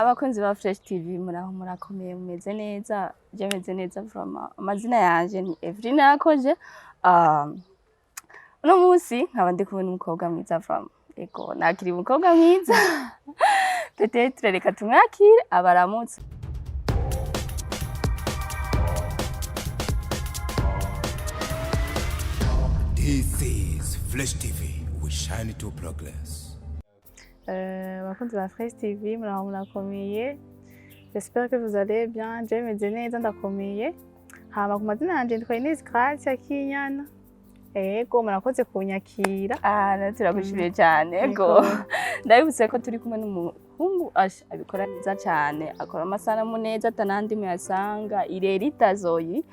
Abakunzi ba Fresh TV muraho murakomeye mumeze neza je meze neza from amazina yanje ni Evrina yakoje uno munsi nkaba ndi kubona umukobwa mwiza from ego nakiri umukobwa mwiza peut-être reka tumwakire abaramutse. This is Fresh TV, we shine to progress. Abakunzi ba Fresh TV muraho murakomeye. J'espère que vous allez bien. Je meze neza ndakomeye. Hama ku mazina yanje nditwa Ines Gracia Kinyana. Ego murakoze kunyakira. Turagushimiye cyane ego. Ndabibutse ko turi kumwe n'umuhungu abikora neza cyane, akora amasanamu neza atanandi muyasanga ireri itazoyi.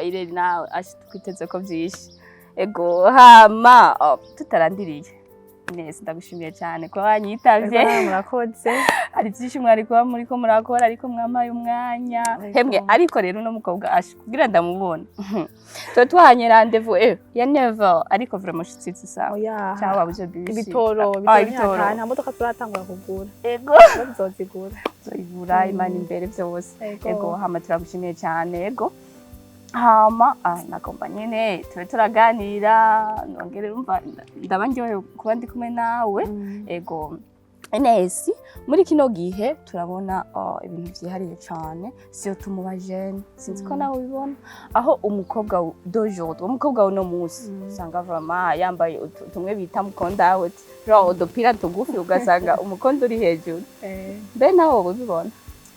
Ireri nawe twiteze ko byinshi. Ego hama tutarandiriye. Nese ndagushimiye cyane ko wanyitavye. Murakoze. Ari byinshi mwari kuba muri ko murakora ariko mwamaye umwanya. Hemwe ariko rero no mukobwa kugira ndamubona. Twahanye rendez-vous ya 9h ariko vraiment shitsi sawa. Cyangwa buje bisi. Ibitoro nta modoka turatangura kugura. Ego bizozigura. Zoyigura imana imbere byose. Ego hama turagushimiye cyane ego. Hama nagomba nyene turaganira nongere umva ndabangiwe kuba ndi kumwe nawe ego Ines muri kino gihe turabona ibintu byihariye cyane siyo tumuba jeune sinzi ko nawe ubibona aho umukobwa d'aujourd'hui umukobwa uno munsi usanga vraiment yambaye tumwe bita mukondawe genre udupira tugufi ugasanga umukondo uri hejuru be nawe ubibona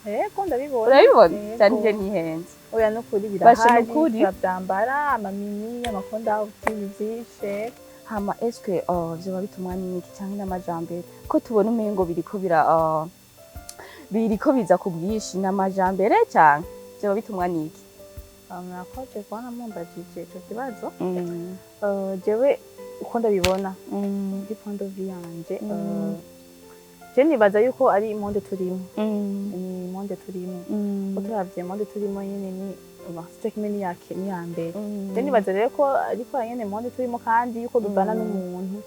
ego ndabibona urabibona cyane nihenze oya no kuri birahari babyambara amamini amakonda byinshi hama eske byo bitumwa n'iki cyangwa n'amajambere ko tubona umengo biriko biza kubwishi n'amajambere cyane byo bitumwa n'iki murakoze kubona mumbajije ico kibazo jewe uko ndabibona di point de vue yanje je nibaza yuko ari monde turimo ni monde turimo uturavye monde turimo nyene ni bafite kimeni yake ni yambere je nibaza rero ko ariko nyene monde turimo kandi yuko bivana n'umuntu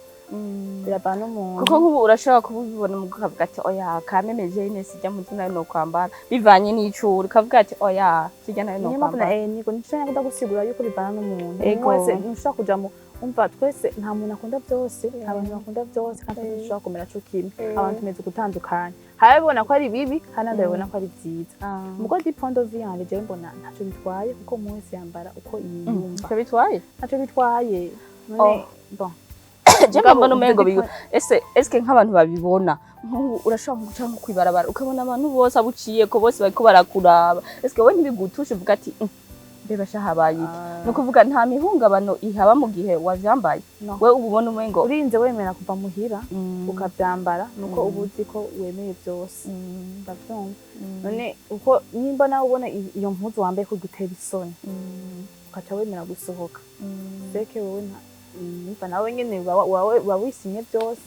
birabana n'umuntu kuko nk'ubu urashobora kubibona mu kavuga ati oya kamemeje ine sijya mu zina no kwambara bivanye n'icuri kavuga ati oya sijya nayo no kwambara niko nicyo ndagusigura yuko bivana n'umuntu wese ntushaka kuja mu umva twese nta muntu akunda byose abantu bakunda byose kandi dushobora kumera cyo kimwe abantu tumeze gutandukanya harabona ko ari bibi kandi ndabona ko ari byiza mugo di point de vue yanje je mbona ntaco bitwaye kuko umunsi yambara uko yiyumva ntaco bitwaye none bon je mbona umengo bigo eske nk'abantu babibona urashobora guca nko kwibarabara ukabona abantu bose abuciye ko bose bariko barakuraba eske we ntibigutushe uvuga ati beba shahabaye no kuvuga nta mihungabano ihaba mu gihe wavyambaye we ububona umengo urinze wemera kuva muhira ukavyambara nuko ubuzi ko wemeye byose ndavyumva none uko nimba nawe ubona iyo mpuzu wambaye ko gutera isoni ukaca wemera gusohoka beke wewe nimba nawe nyene wawisinye byose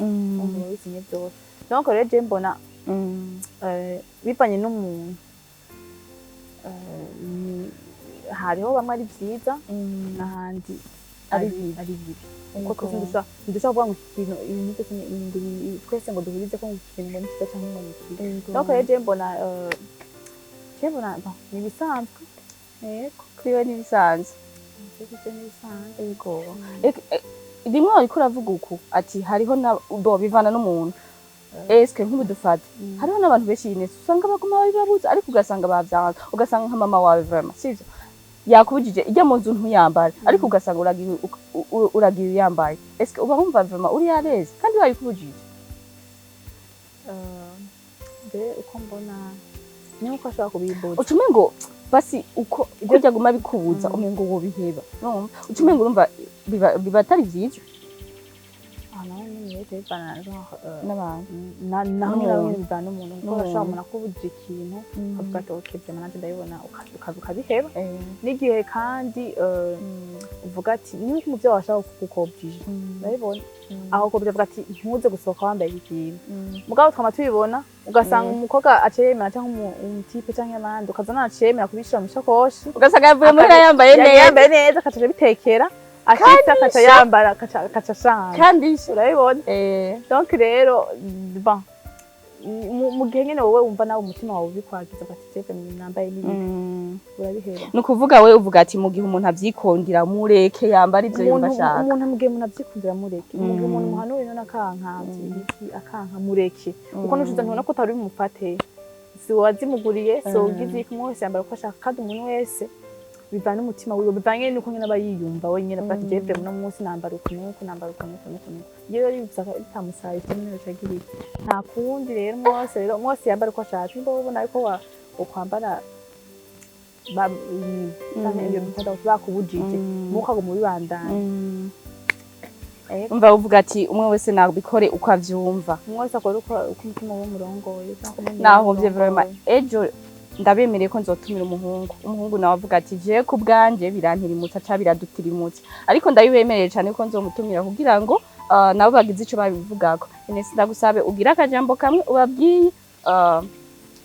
wawisinye byose donc rero je mbona bipanye n'umuntu hariho bamwe ari byiza n'ahandi ari bibi uko twese dushobora kuvuga ngo ibintu byose twese ngo duhurize ko ikintu ngo n'ikiza cyangwa ngo n'ikibi donc rero je mbona ni ibisanzwe yego kwiwe ni ibisanzwe yego rimwe ariko uravuga uku ati hariho bo bivana n'umuntu eske nk'ubudufata hariho n'abantu benshi yine usanga baguma babibabuza ariko ugasanga bavyanze ugasanga nka mama wawe vraiment sivyo yakubujije ijya mu nzu ntuyambara ariko ugasanga uragiye yambaye eske uba humva vraiment uri yareze kandi bayikubujije uko mbona ni uko ashaka kubiboza ucumengo basi uko kujya guma bikubuza umengo wo biheba no ucumengo urumva biba atari byiza n'abantu naho bivana umuntu kuko bashobora umuntu akubujije ikintu ukavuga ati okay byo nanjye ndabibona ukabiheba n'igihe kandi uvuga ati niba umuvyo washaka kukobjije ndabibona aho ko bivuga ati ntuze gusohoka wambaye ikintu mugabo twama tubibona ugasanga umukobwa acemera cyangwa umutipe cyangwa abandi ukazana acemera kubishira mu shakoshi ugasanga yavuye muri yambaye neza akaje bitekera akita akaca yambara akaca shanga kandi urabibona donc rero bon mu gihe nyene wowe wumva nawe umutima wawe ubikwagiza ugati jewe nambaye n'ibi urabihera ni ukuvuga we uvuga ati mu gihe umuntu avyikondera mureke yambara ivyo yumva ashaka umuntu mu gihe umuntu avyikondera mureke mu gihe umuntu muhanurira n'akankazi ibiki akanka mureke kuko nushiza ntubona ko utari bumufate si wazimuguriye so ugize kumwe wese yambara uko ashaka kandi umuntu wese bivana umutima wiwe bivanye nuko nyene aba yiyumva wenyene ati jewe no munsi nambara ukuntu nambara ukuntu iyo yibusaka bitamusaye cyane cyagiye nta kundi rero mwose yambara uko ashaka nimba ubona ariko ukwambara iyo bikunda bakubujije mukago mu bibandana umva uvuga ati umwe wese nabikore uko avyumva umwe wese akora uko umutima we murongoye naho mvye vraiment ejo ndabemereye ko nzotumira umuhungu nawe avuga ati je ku bwanje birantirimutsa ca biradutirimutsa ariko ndabibemereye cyane ko nzomutumira kugira ngo nabo bagize ico babivugako ene sindagusabe ugira akajambo kamwe ubabwiye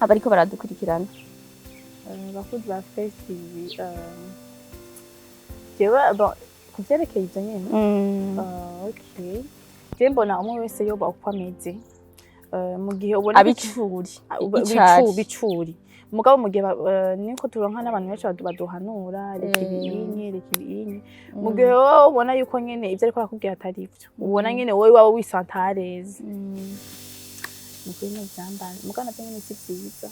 abariko baradukurikirana bakuzi ba festival jewe kuvyerekeye ivyo nyene okay je mbona umwe wese yoba uko ameze mu gihe ubona bicuri mugabo mu gihe niko turonka n'abantu benshi baduhanura reka ibinyi mu gihe wowe ubona yuko nyene ivyo ariko arakubwira atari ivyo ubona nyene wowe waba wisantareze ni kuri no byambara mugabo navyo nyene si vyiza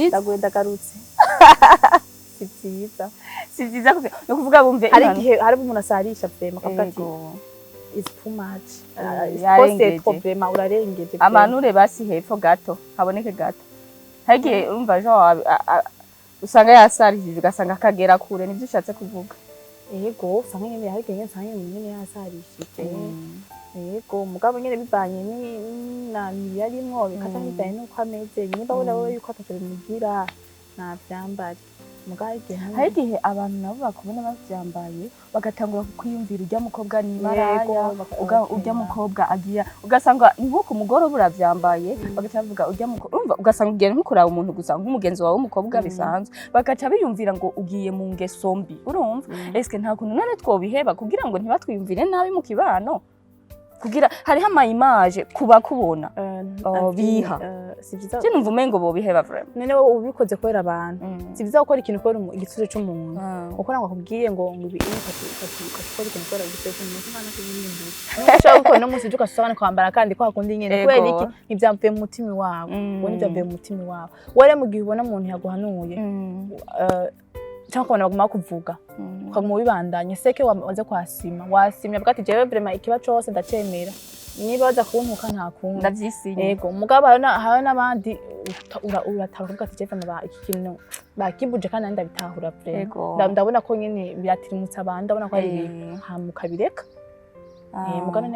ndagwenda garutse si vyiza no kuvuga bumve hari umuntu asarisha vrema akavuga ati is too much it's problema urarengeje amanure basi hepfo gato haboneke gato hagiye urumva jo usanga yasarishije ugasanga akagera kure nivyo ushatse kuvuga yego usanga nyene hari genye nsanga nyene yasarishije yego mugabo nyene bibanye na yarimwo bikata bibanye nuko ameze nimba ubona wowe yuko ataco bimugira na vyambare hari igihe abantu nabo bakubona bavyambaye bagatangura kukwiyumvira urya mukobwa ni maraya urya mukobwa agiya ugasanga ni nko ku mugoroba uravyambaye bagaca bavuga urya mukobwa urumva ugasanga ugiye nko kuraba umuntu gusa nk'umugenzi wawe w'umukobwa bisanzwe bagaca biyumvira ngo ugiye mu ngeso mbi urumva eske nta kuntu none twobiheba kugira ngo ntibatwiyumvire nabi mu kibano kugira hariho ama image kuba kubona biha je numva umengo bobiheba vraiment none wowe ubikoze kwera abantu sivyiza gukora ikintu kwera igitsure cy'umuntu uko nangwa kubwiye ngo ibi ukora ikintu kwera igitsure cy'umuntu kana kubiyimbuza ushaka gukora no musi uka usanga kwambara kandi kwa kundi nyene kwera iki ntivyamvuye mu mutima wawe wone byamvuye mu mutima wawe ware mu gihe ubona umuntu yaguhanuye cyangwa kubona baguma kuvuga ukamu bibandanye seke waze kwasimya avuga ati jewe vraiment ikiba cyose ndacemera niba baza kuntuka nta kuntu ndavyisinye yego mugabo hari n'abandi uratavuga ati jewe iki kintu bakibuje kandi ndabitahura vraiment ndabona ko nyene biratirimutsa abandi ndabona ko ari hamuka bireka mugabo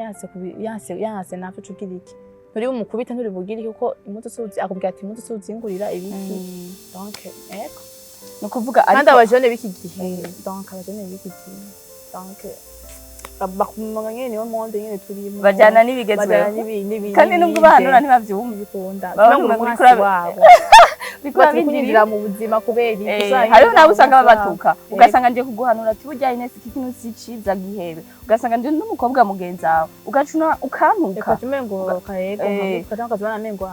yanse nafe cugira iki nturi umukubita nturi bugira iki kuko impuzu suzi akubwira ati impuzu suzingurira ibiki donc eko no kuvuga kandi abajone biki gihe donc abajone biki gihe donc bakumanga nyene niwo monde nyene turimo bajana n'ibigezweho kandi nubwo bahanura ntibavyumva bikunda bamwe muri kuri wabo bikwakwinjira mu buzima kubera hariho nabo usanga babatuka ugasanga nje kuguhanura ati burya Ines iki kintu siciza gihebe ugasanga ndi n'umukobwa mugenzi wawe ugacuna ukantuka umengo kayego ukatanga kazana mengo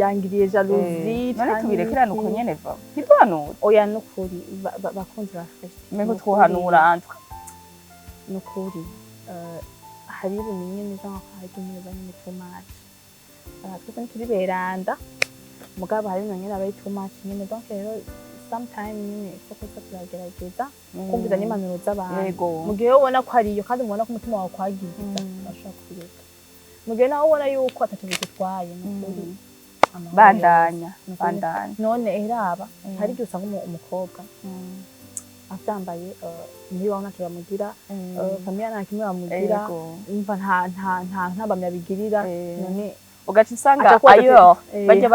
yangiriye jalousie none tubirekerana uko nyene va ntiduhanura oya nukuri bakunzi ba festival mengo twohanura antwa nukuri hari ibintu nyene cyangwa hari ibintu banyine tomate twese turi beranda mugabo hari ibintu nyene abayi tomate nyene donc rero sometime nyene soko turagerageza kumviza n'impanuro z'abantu mu gihe ubona ko hariyo kandi ubona ko umutima wawe kwagiza bashaka kureka mu gihe nawe ubona yuko atatu bitwaye nukuri bandanya none eraba hari igihe usanga umukobwa avyambaye niba wana turamugira famille nta kimwe bamugira umva nta bamya bigirira none ugaca usanga ayo bajya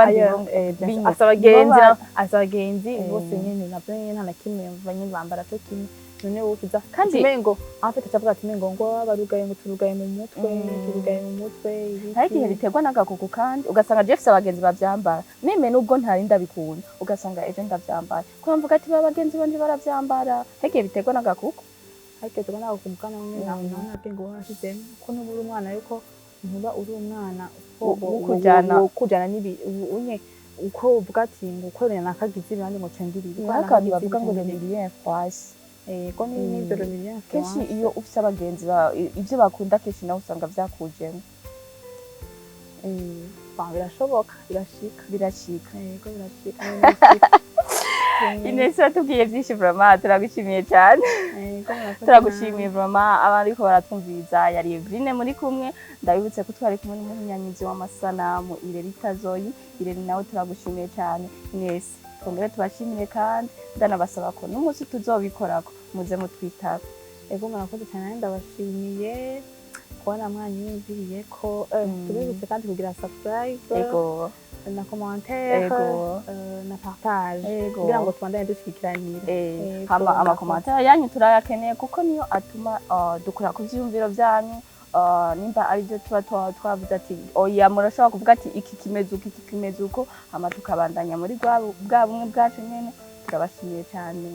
abagenzi bose nyene navyo nyene nta na kimwe banyene bambara cyo kimwe none wokiza kandi mengo afite cyavuga ati mengo ngo barugaye ngo turugaye mu mutwe hari igihe biterwa n'agakuku kandi ugasanga Jeffs abagenzi bavyambara meme nubwo ntari ndabikunda ugasanga ejo ndavyambara ko mvuga ati babagenzi banje baravyambara hegiye biterwa n'agakuku ariko tubona n'agakuku kana none ntabwo ngo hashize ko n'ubura umwana yuko ntuba uri umwana kujana unye uko uvuga ati ngo ukorera nakagize ibandi ngo cengirire kandi bavuga ngo rebellion fwashi ko n'ibyo rebellion kenshi iyo ufite abagenzi ibyo bakunda kenshi nawe usanga vyakujemo birashoboka birashika yego birashika Ines watubwiye byinshi vraiment turagushimiye cyane turagushimiye vraiment abariko baratwumviriza yari Evrine muri kumwe ndabibutse ko twari kumwe n'umuhinyanyizi w'amasanamu Ireri Tazoyi Ireri nawe turagushimiye cyane Ines twongere tubashimire kandi ndanabasaba ko n'umunsi tuzobikorako muze mutwitaba ego murakoze cyane ndabashimiye kubona mwanyumviriye ko tubibutse kandi kugira subscribe ego na commentaire na partage kugira ngo tubandanye dushikiranira hama amakommentaire yanyu turayakeneye kuko niyo atuma dukora ku vyumviro vyanyu nimba ari byo tuba twavuze ati oya murashobora kuvuga ati iki kimeze uko hama tukabandanya muri bwa bumwe bwacu nyene turabashimiye cyane